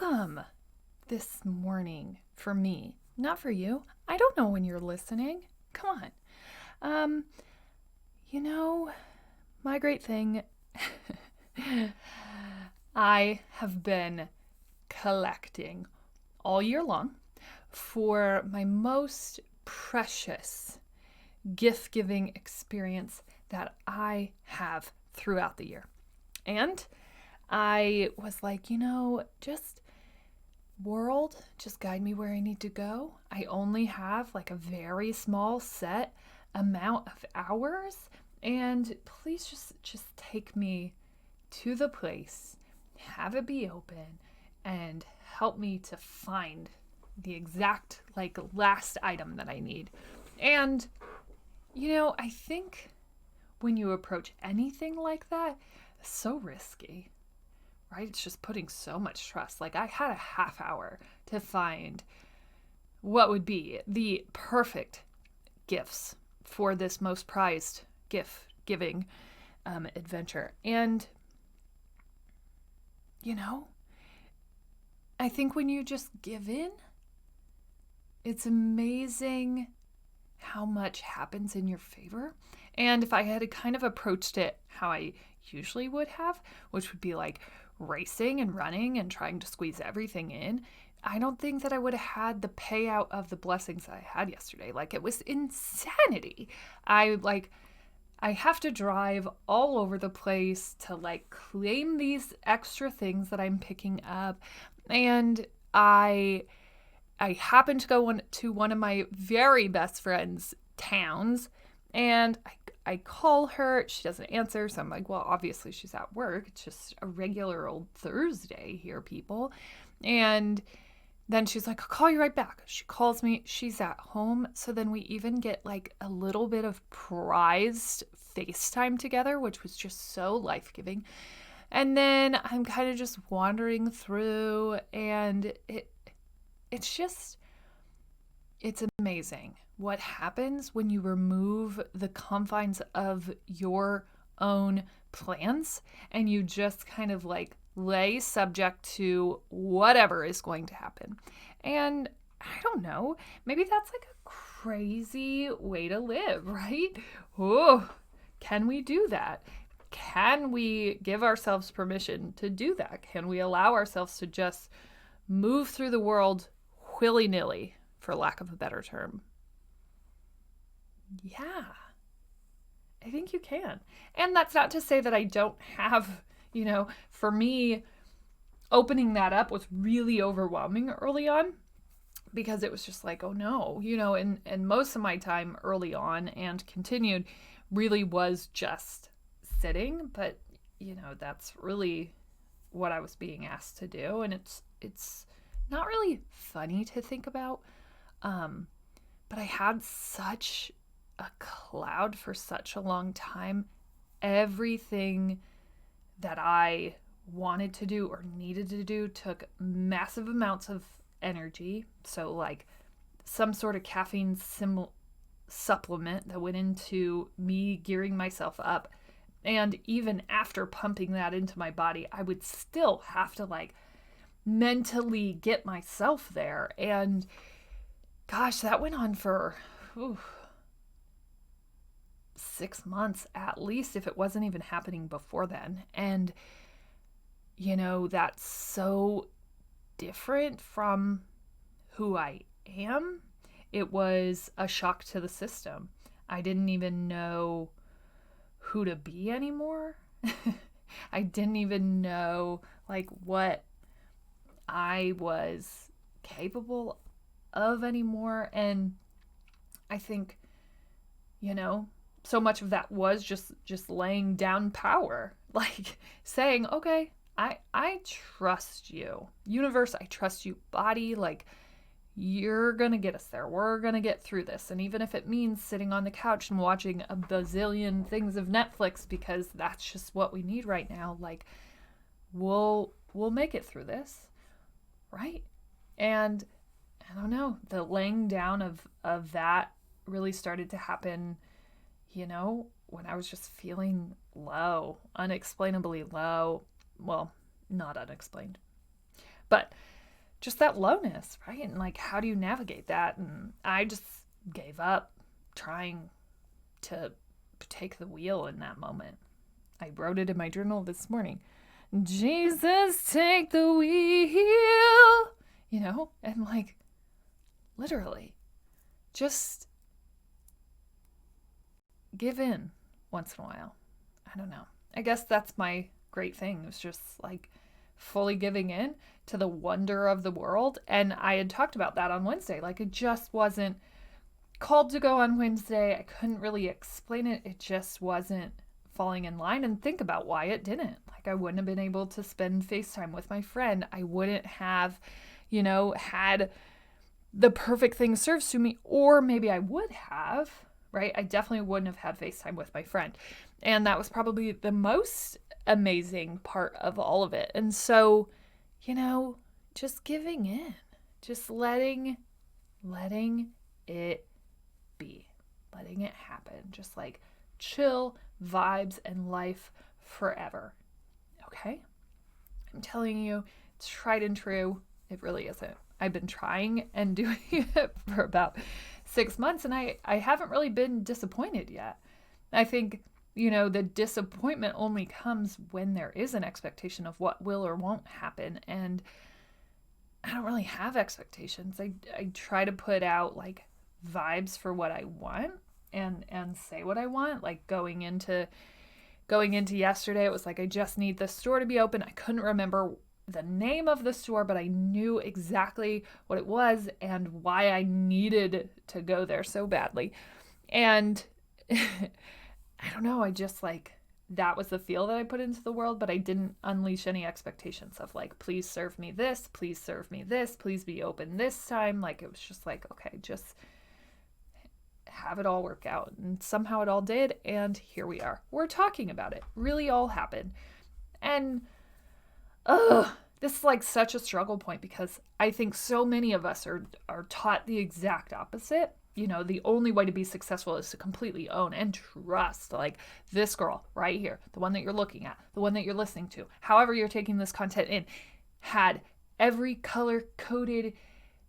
awesome this morning for me. Not for you. I don't know when you're listening. Come on. Um, you know, my great thing, I have been collecting all year long for my most precious gift-giving experience that I have throughout the year. And I was like, just world, just guide me where I need to go. I only have like a very small set amount of hours, and please just take me to the place, have it be open, and help me to find the exact last item that I need. And I think when you approach anything like that, it's so risky, right? It's just putting so much trust. Like, I had a half hour to find what would be the perfect gifts for this most prized gift giving adventure. And, I think when you just give in, it's amazing how much happens in your favor. And if I had kind of approached it how I usually would have, which would be like racing and running and trying to squeeze everything in, I don't think that I would have had the payout of the blessings that I had yesterday. Like, it was insanity. I have to drive all over the place to claim these extra things that I'm picking up. And I happened to go to one of my very best friend's towns, and I call her. She doesn't answer, so I'm like, well, obviously she's at work. It's just a regular old Thursday here, people. And then she's like, I'll call you right back. She calls me. She's at home. So then we even get a little bit of prized FaceTime together, which was just so life-giving. And then I'm kind of just wandering through, and it's amazing what happens when you remove the confines of your own plans and you just kind of lay subject to whatever is going to happen. And I don't know, maybe that's a crazy way to live, right? Oh, can we do that? Can we give ourselves permission to do that? Can we allow ourselves to just move through the world willy-nilly, for lack of a better term? Yeah, I think you can. And that's not to say that I don't have, for me, opening that up was really overwhelming early on, because it was just oh no, and most of my time early on and continued really was just sitting. But, that's really what I was being asked to do. And it's not really funny to think about. But I had such a cloud for such a long time. Everything that I wanted to do or needed to do took massive amounts of energy. So some sort of caffeine supplement that went into me gearing myself up. And even after pumping that into my body, I would still have to mentally get myself there. And gosh, that went on for 6 months at least, if it wasn't even happening before then. And, that's so different from who I am. It was a shock to the system. I didn't even know who to be anymore. I didn't even know what I was capable of anymore. And I think, so much of that was just laying down power, saying, okay, I trust you, universe, I trust you, body, you're gonna get us there, we're gonna get through this. And even if it means sitting on the couch and watching a bazillion things of Netflix, because that's just what we need right now, we'll make it through this, right? And I don't know, the laying down of that really started to happen, when I was just feeling low, unexplainably low. Well, not unexplained. But just that lowness, right? And like, how do you navigate that? And I just gave up trying to take the wheel in that moment. I wrote it in my journal this morning. Jesus, take the wheel, and like, literally, just give in once in a while. I don't know. I guess that's my great thing. It was just like fully giving in to the wonder of the world. And I had talked about that on Wednesday. Like, it just wasn't called to go on Wednesday. I couldn't really explain it. It just wasn't falling in line. And think about why it didn't. Like, I wouldn't have been able to spend FaceTime with my friend. I wouldn't have, had the perfect thing served to me, or maybe I would have, right? I definitely wouldn't have had FaceTime with my friend. And that was probably the most amazing part of all of it. And so, just giving in, just letting it be, letting it happen, just like chill vibes and life forever. Okay? I'm telling you, it's tried and true. It really isn't. I've been trying and doing it for about 6 months, and I haven't really been disappointed yet. I think, the disappointment only comes when there is an expectation of what will or won't happen. And I don't really have expectations. I try to put out like vibes for what I want and say what I want. Like going into yesterday, it was like, I just need the store to be open. I couldn't remember the name of the store, but I knew exactly what it was and why I needed to go there so badly. And I don't know, I just like, that was the feel that I put into the world, but I didn't unleash any expectations of like, please serve me this, please serve me this, please be open this time. Like, it was just like, okay, just have it all work out. And somehow it all did. And here we are. We're talking about it. Really all happened. And this is like such a struggle point, because I think so many of us are taught the exact opposite. The only way to be successful is to completely own and trust, like, this girl right here, the one that you're looking at, the one that you're listening to, however you're taking this content in, had every color-coded,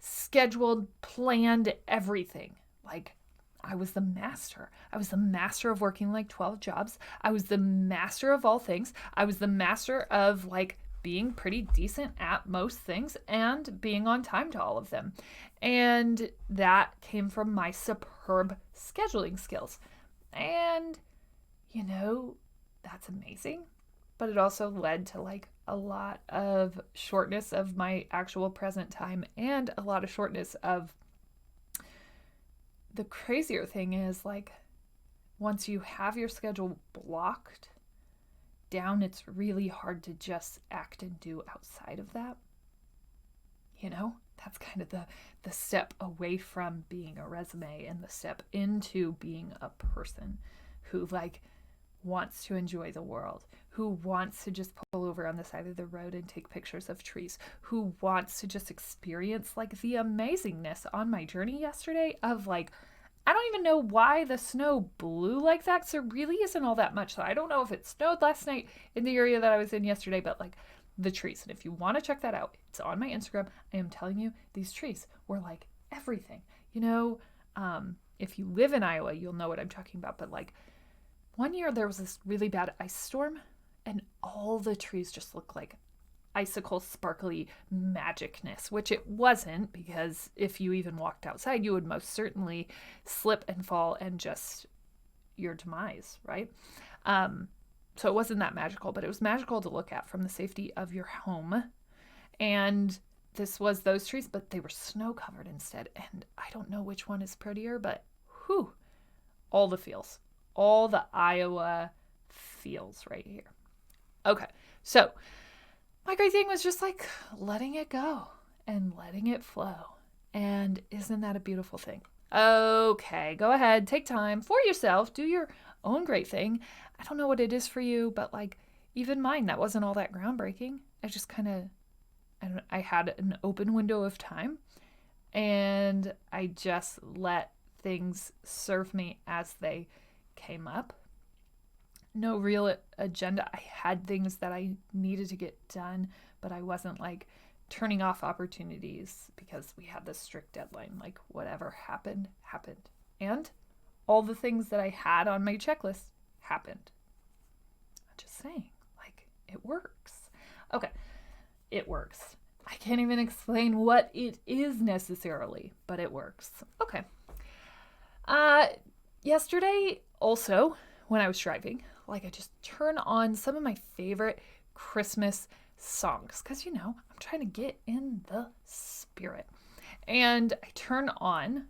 scheduled, planned everything. Like, I was the master. I was the master of working like 12 jobs. I was the master of all things. I was the master of like being pretty decent at most things and being on time to all of them. And that came from my superb scheduling skills. And, that's amazing. But it also led to like a lot of shortness of my actual present time, and a lot of shortness of, the crazier thing is, like, once you have your schedule blocked down, it's really hard to just act and do outside of that. That's kind of the step away from being a resume and the step into being a person who like wants to enjoy the world, who wants to just pull over on the side of the road and take pictures of trees, who wants to just experience like the amazingness on my journey yesterday of like, I don't even know why the snow blew like that, because there really isn't all that much. So I don't know if it snowed last night in the area that I was in yesterday, but like the trees. And if you want to check that out, it's on my Instagram. I am telling you, these trees were like everything. If you live in Iowa, you'll know what I'm talking about. But like, one year there was this really bad ice storm, and all the trees just looked like icicle sparkly magicness, which it wasn't, because if you even walked outside, you would most certainly slip and fall and just your demise, right? So it wasn't that magical, but it was magical to look at from the safety of your home. And this was those trees, but they were snow covered instead. And I don't know which one is prettier, but whew, all the feels, all the Iowa feels right here. Okay, so my great thing was just like letting it go and letting it flow. And isn't that a beautiful thing? Okay, go ahead, take time for yourself, do your own great thing. I don't know what it is for you, but like even mine, that wasn't all that groundbreaking. I just kind of, I had an open window of time, and I just let things serve me as they came up. No real agenda. I had things that I needed to get done, but I wasn't like turning off opportunities because we had this strict deadline. Like whatever happened, happened. And all the things that I had on my checklist happened. I'm just saying, like, it works. Okay, it works. I can't even explain what it is necessarily, but it works. Okay. Yesterday, also, when I was driving, like, I just turn on some of my favorite Christmas songs because, I'm trying to get in the spirit. And I turn on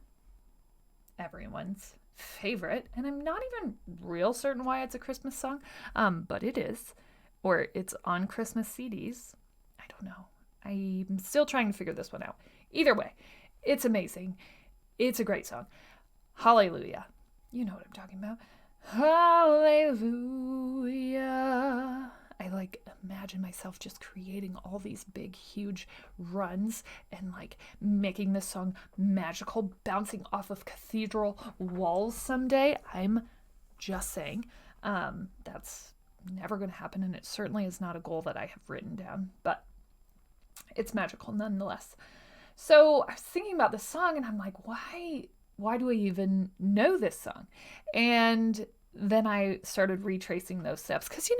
everyone's favorite, and I'm not even real certain why it's a Christmas song, but it is, or it's on Christmas CDs. I don't know. I'm still trying to figure this one out. Either way, it's amazing. It's a great song. Hallelujah. You know what I'm talking about. Hallelujah. I imagine myself just creating all these big, huge runs and making this song magical, bouncing off of cathedral walls someday. I'm just saying. That's never going to happen, and it certainly is not a goal that I have written down, but it's magical nonetheless. So I was thinking about this song, and I'm like, why do I even know this song? And then I started retracing those steps because,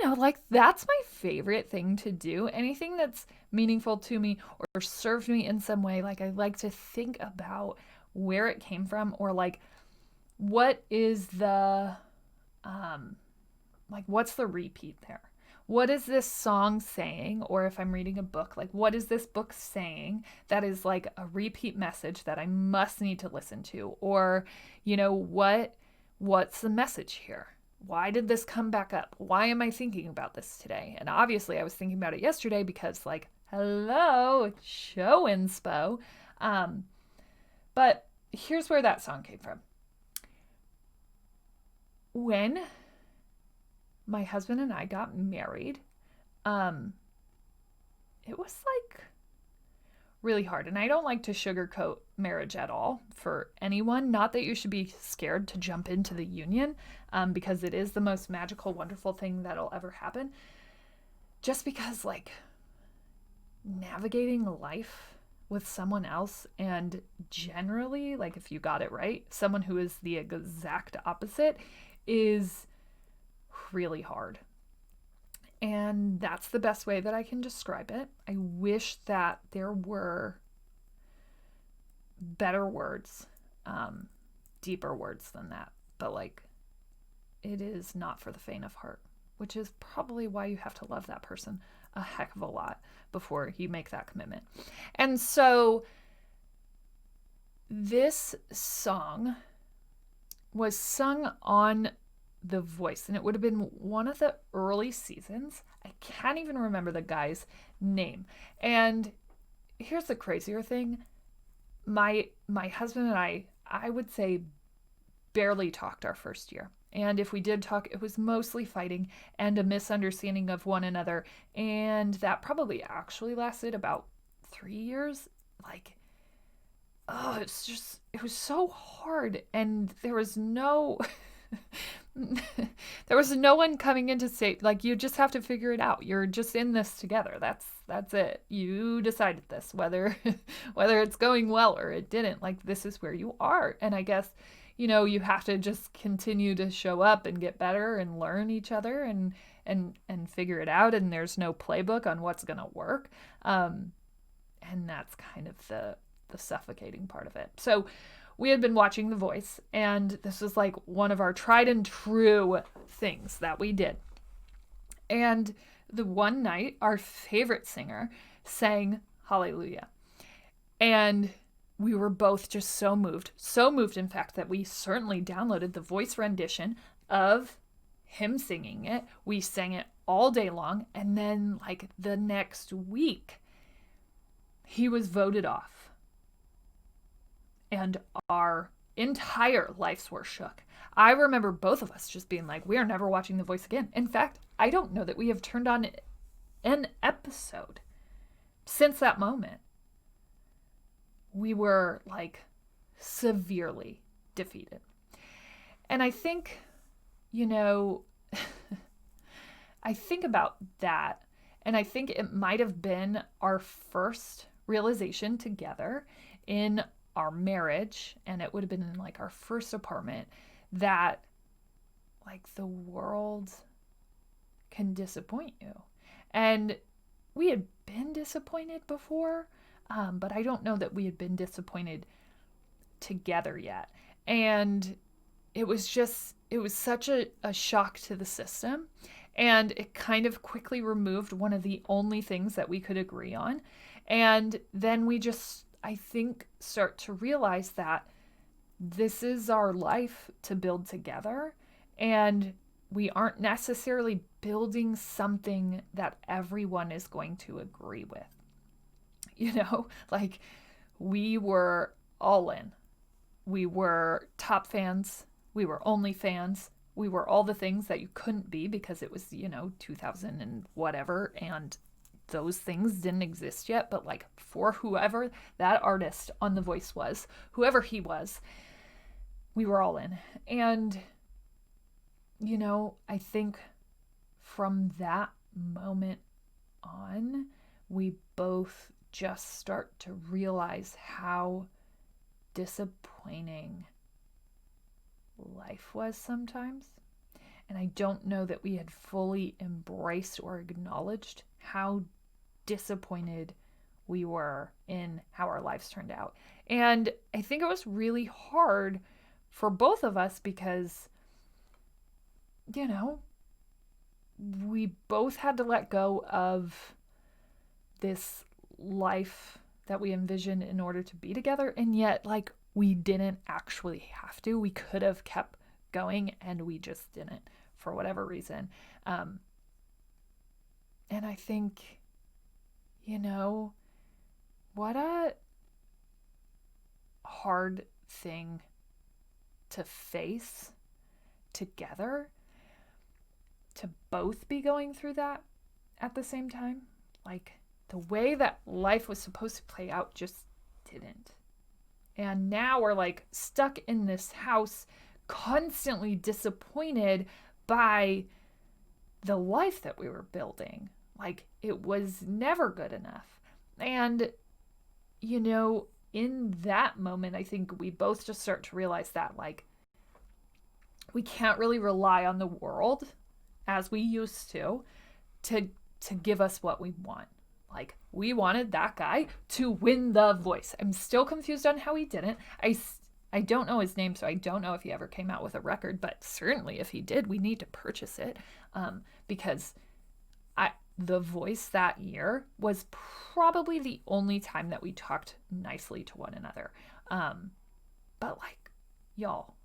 that's my favorite thing to do. Anything that's meaningful to me or served me in some way, I like to think about where it came from, or what is the, what's the repeat there? What is this song saying? Or if I'm reading a book, what is this book saying that is a repeat message that I must need to listen to? Or, what's the message here? Why did this come back up? Why am I thinking about this today? And obviously I was thinking about it yesterday because hello, show inspo. But here's where that song came from. When my husband and I got married, it was really hard. And I don't like to sugarcoat marriage at all for anyone. Not that you should be scared to jump into the union, because it is the most magical, wonderful thing that'll ever happen. Just because navigating life with someone else, and generally, if you got it right, someone who is the exact opposite, is really hard. And that's the best way that I can describe it. I wish that there were better words, deeper words than that. But it is not for the faint of heart, which is probably why you have to love that person a heck of a lot before you make that commitment. And so this song was sung on The Voice, and it would have been one of the early seasons. I can't even remember the guy's name. And here's the crazier thing. My husband and I would say, barely talked our first year. And if we did talk, it was mostly fighting and a misunderstanding of one another. And that probably actually lasted about 3 years. It was so hard. And there was no... there was no one coming in to say, you just have to figure it out. You're just in this together. That's it. You decided this, whether it's going well or it didn't. This is where you are. And I guess, you have to just continue to show up and get better and learn each other and figure it out. And there's no playbook on what's going to work. And that's kind of the suffocating part of it. So we had been watching The Voice, and this was one of our tried and true things that we did. And the one night, our favorite singer sang Hallelujah. And we were both just so moved, in fact, that we certainly downloaded the voice rendition of him singing it. We sang it all day long, and then the next week, he was voted off. And our entire lives were shook. I remember both of us just being we are never watching The Voice again. In fact, I don't know that we have turned on an episode since that moment. We were severely defeated. And I think, I think about that, and I think it might have been our first realization together in our marriage, and it would have been in like our first apartment, that like the world can disappoint you. And we had been disappointed before, but I don't know that we had been disappointed together yet. And it was such a shock to the system. And it kind of quickly removed one of the only things that we could agree on. And then we just, I think, start to realize that this is our life to build together. And we aren't necessarily building something that everyone is going to agree with. Like we were all in. We were top fans. We were only fans. We were all the things that you couldn't be because it was, 2000 and whatever. And those things didn't exist yet. But like for whoever that artist on The Voice was, whoever he was, we were all in. And, I think from that moment on, we both just start to realize how disappointing life was sometimes. And I don't know that we had fully embraced or acknowledged how disappointed we were in how our lives turned out. And I think it was really hard for both of us because, we both had to let go of this life that we envisioned in order to be together. And yet, like, we didn't actually have to. We could have kept going and we just didn't for whatever reason. And I think, what a hard thing to face together, to both be going through that at the same time. Like, the way that life was supposed to play out just didn't. And now we're like stuck in this house, constantly disappointed by the life that we were building. Like, it was never good enough. And, in that moment, I think we both just start to realize that, like, we can't really rely on the world as we used to give us what we want. Like, we wanted that guy to win The Voice. I'm still confused on how he didn't. I don't know his name, so I don't know if he ever came out with a record, but certainly if he did, we need to purchase it, because The Voice that year was probably the only time that we talked nicely to one another. But like, y'all,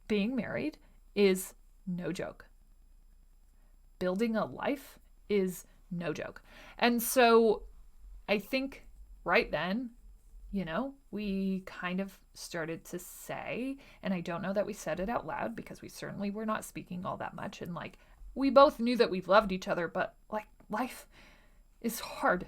being married is no joke. Building a life is no joke. And so I think right then, we kind of started to say, and I don't know that we said it out loud because we certainly were not speaking all that much. And like, we both knew that we loved each other, but like, life is hard.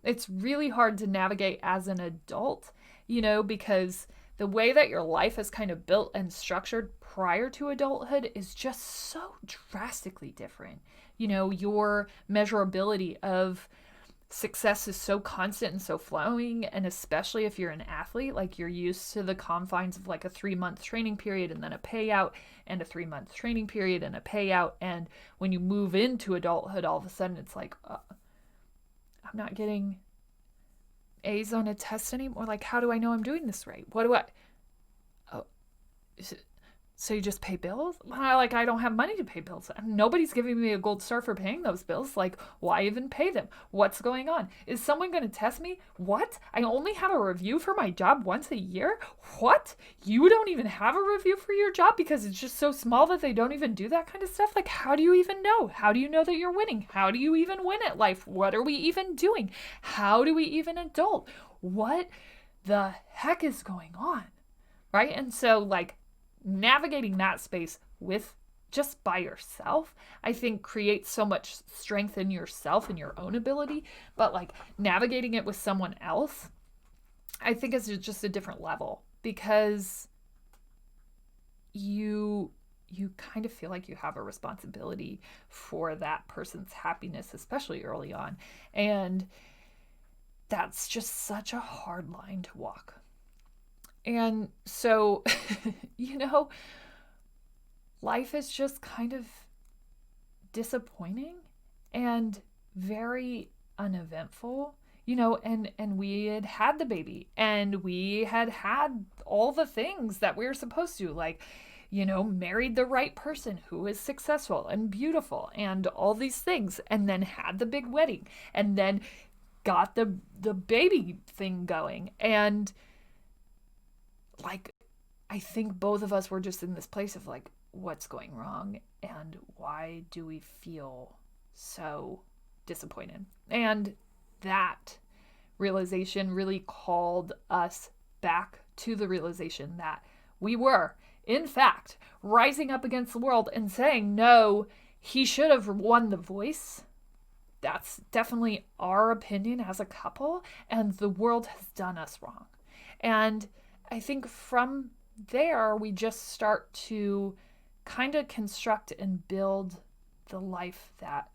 It's really hard to navigate as an adult, because the way that your life is kind of built and structured prior to adulthood is just so drastically different. Your measurability of success is so constant and so flowing, and especially if you're an athlete, like, you're used to the confines of like a 3-month training period and then a payout, and a 3-month training period and a payout. And when you move into adulthood, all of a sudden it's like, I'm not getting A's on a test anymore. Like, how do I know I'm doing this right? So you just pay bills? Like, I don't have money to pay bills. Nobody's giving me a gold star for paying those bills. Like, why even pay them? What's going on? Is someone going to test me? What? I only have a review for my job once a year? What? You don't even have a review for your job because it's just so small that they don't even do that kind of stuff? Like, how do you even know? How do you know that you're winning? How do you even win at life? What are we even doing? How do we even adult? What the heck is going on? Right? And so, like, navigating that space with just by yourself, I think creates so much strength in yourself and your own ability. But like, navigating it with someone else, I think is just a different level, because you you kind of feel like you have a responsibility for that person's happiness, especially early on. And that's just such a hard line to walk. And so, you know, life is just kind of disappointing and very uneventful, and we had the baby, and we had all the things that we were supposed to, like, married the right person who is successful and beautiful and all these things, and then had the big wedding, and then got the baby thing going. And like, I think both of us were just in this place of like, what's going wrong and why do we feel so disappointed? And that realization really called us back to the realization that we were, in fact, rising up against the world and saying, no, he should have won the voice. That's definitely our opinion as a couple, and the world has done us wrong. And I think from there, we just start to kind of construct and build the life that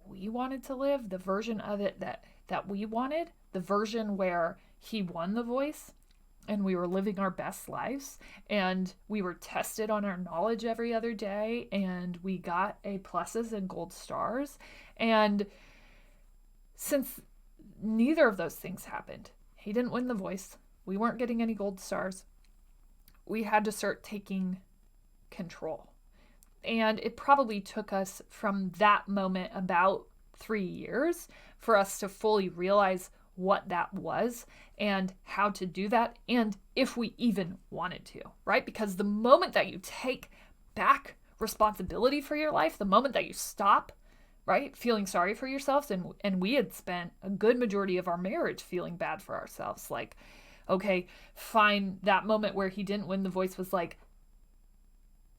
we wanted to live, the version of it that we wanted, the version where he won the voice and we were living our best lives, and we were tested on our knowledge every other day, and we got A+ and gold stars. And since neither of those things happened, he didn't win the voice, we weren't getting any gold stars, we had to start taking control. And it probably took us from that moment about 3 years for us to fully realize what that was and how to do that, and if we even wanted to, right? Because the moment that you take back responsibility for your life, the moment that you stop, right, feeling sorry for yourselves, and we had spent a good majority of our marriage feeling bad for ourselves, like, okay, fine, that moment where he didn't win the voice was like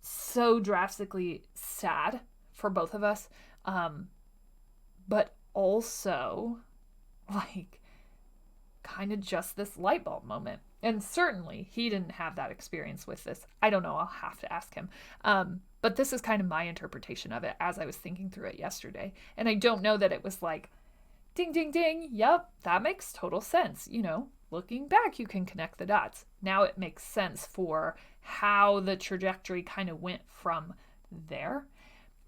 so drastically sad for both of us, but also like kind of just this light bulb moment. And certainly he didn't have that experience with this. I don't know, I'll have to ask him. But this is kind of my interpretation of it as I was thinking through it yesterday. And I don't know that it was like, ding, ding, ding, yep, that makes total sense. Looking back, you can connect the dots. Now it makes sense for how the trajectory kind of went from there.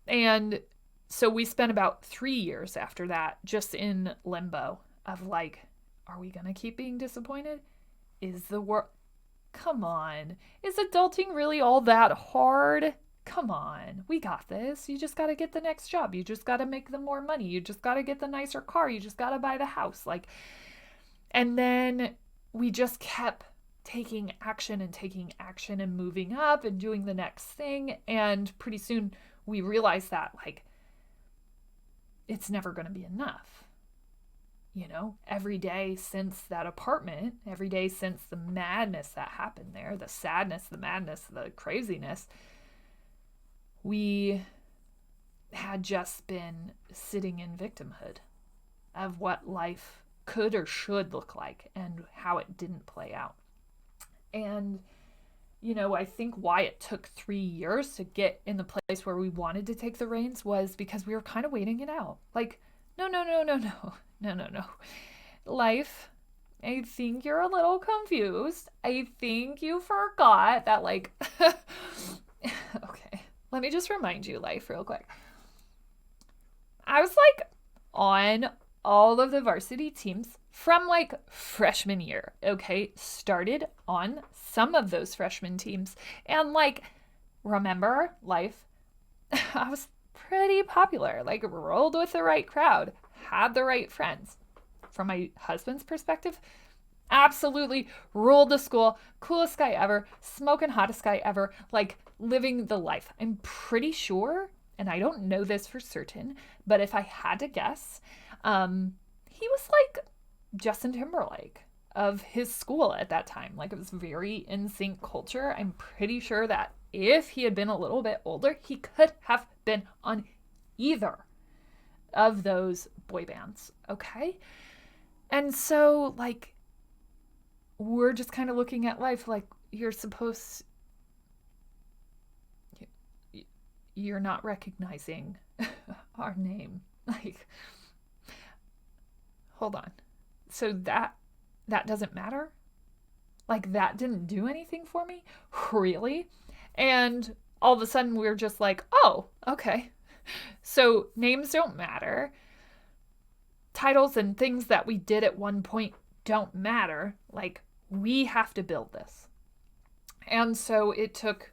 And so we spent about 3 years after that just in limbo of like, are we going to keep being disappointed? Is the world... Come on. Is adulting really all that hard? Come on. We got this. You just got to get the next job. You just got to make the more money. You just got to get the nicer car. You just got to buy the house. And then we just kept taking action and moving up and doing the next thing. And pretty soon we realized that it's never going to be enough. Every day since that apartment, every day since the madness that happened there, the sadness, the madness, the craziness, we had just been sitting in victimhood of what life could or should look like and how it didn't play out. And, I think why it took 3 years to get in the place where we wanted to take the reins was because we were kind of waiting it out. Like, no. Life, I think you're a little confused. I think you forgot that, okay, let me just remind you, life, real quick. I was on all of the varsity teams from freshman year, okay? Started on some of those freshman teams. And remember, life, I was pretty popular, rolled with the right crowd, had the right friends. From my husband's perspective, absolutely ruled the school, coolest guy ever, smoking hottest guy ever, living the life. I'm pretty sure, and I don't know this for certain, but if I had to guess, he was Justin Timberlake of his school at that time. It was very in sync culture. I'm pretty sure that if he had been a little bit older, he could have been on either of those boy bands, okay? And so, we're just kind of looking at life you're supposed... you're not recognizing our name. Like, hold on. So that doesn't matter? Like, that didn't do anything for me? Really? And all of a sudden we're just like, oh, okay. So names don't matter. Titles and things that we did at one point don't matter. Like, we have to build this. And so it took,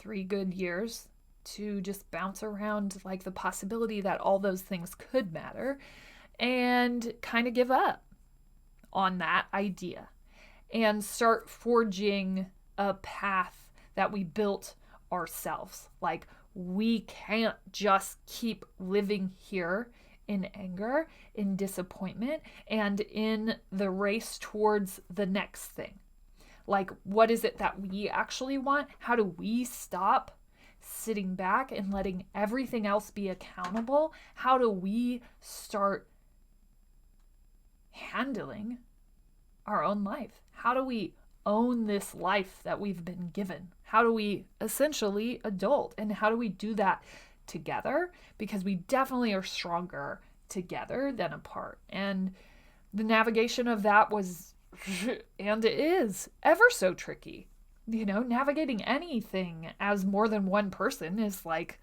3 good years to just bounce around like the possibility that all those things could matter and kind of give up on that idea and start forging a path that we built ourselves. Like, we can't just keep living here in anger, in disappointment, and in the race towards the next thing. Like, what is it that we actually want? How do we stop sitting back and letting everything else be accountable? How do we start handling our own life? How do we own this life that we've been given? How do we essentially adult? And how do we do that together? Because we definitely are stronger together than apart. And the navigation of that was, and it is, ever so tricky. Navigating anything as more than one person is like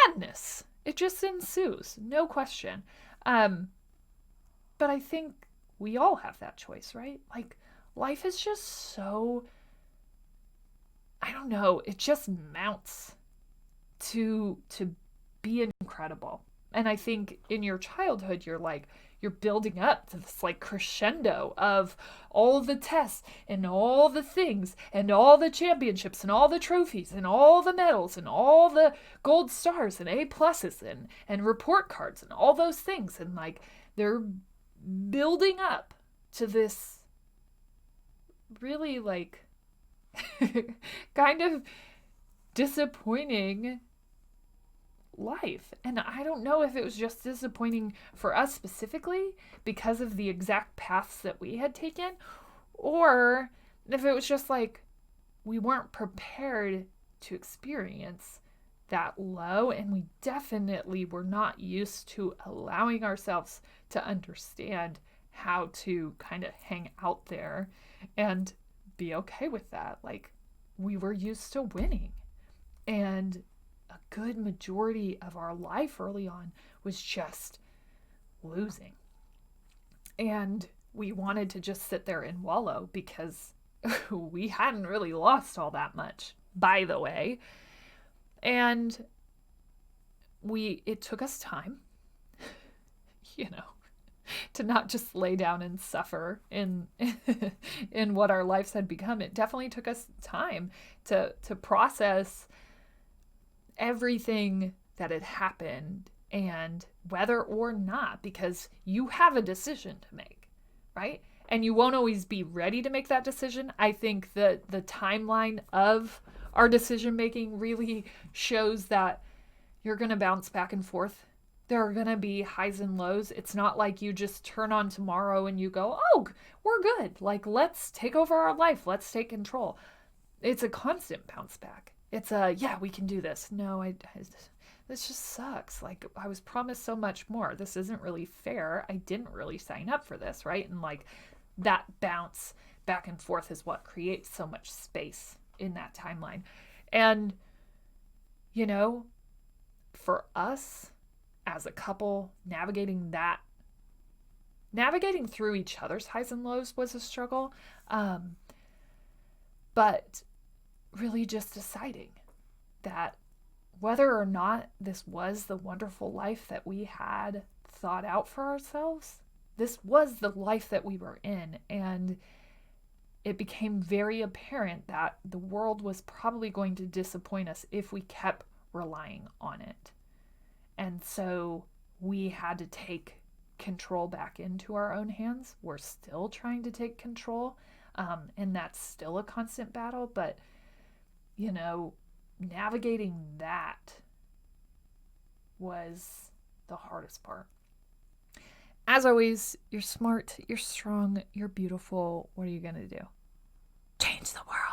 madness. It just ensues, no question. But I think we all have that choice, right? Like, life is just so, I don't know, it just mounts to be incredible. And I think in your childhood, you're building up to this like crescendo of all the tests and all the things and all the championships and all the trophies and all the medals and all the gold stars and A pluses and report cards and all those things. And like, they're building up to this really like kind of disappointing life. And I don't know if it was just disappointing for us specifically because of the exact paths that we had taken, or if it was just like we weren't prepared to experience that low, and we definitely were not used to allowing ourselves to understand how to kind of hang out there and be okay with that. Like, we were used to winning, and a good majority of our life early on was just losing. And we wanted to just sit there and wallow because we hadn't really lost all that much, by the way. And it took us time, to not just lay down and suffer in in what our lives had become. It definitely took us time to process everything that had happened, and whether or not, because you have a decision to make, right? And you won't always be ready to make that decision. I think that the timeline of our decision making really shows that you're going to bounce back and forth. There are going to be highs and lows. It's not like you just turn on tomorrow and you go, oh, we're good. Like, let's take over our life. Let's take control. It's a constant bounce back. It's yeah, we can do this. No, this just sucks. Like, I was promised so much more. This isn't really fair. I didn't really sign up for this, right? And like, that bounce back and forth is what creates so much space in that timeline. And, for us as a couple, navigating through each other's highs and lows was a struggle. But really just deciding that whether or not this was the wonderful life that we had thought out for ourselves, this was the life that we were in. And it became very apparent that the world was probably going to disappoint us if we kept relying on it. And so we had to take control back into our own hands. We're still trying to take control, and that's still a constant battle. But, navigating that was the hardest part. As always, you're smart, you're strong, you're beautiful. What are you going to do? Change the world.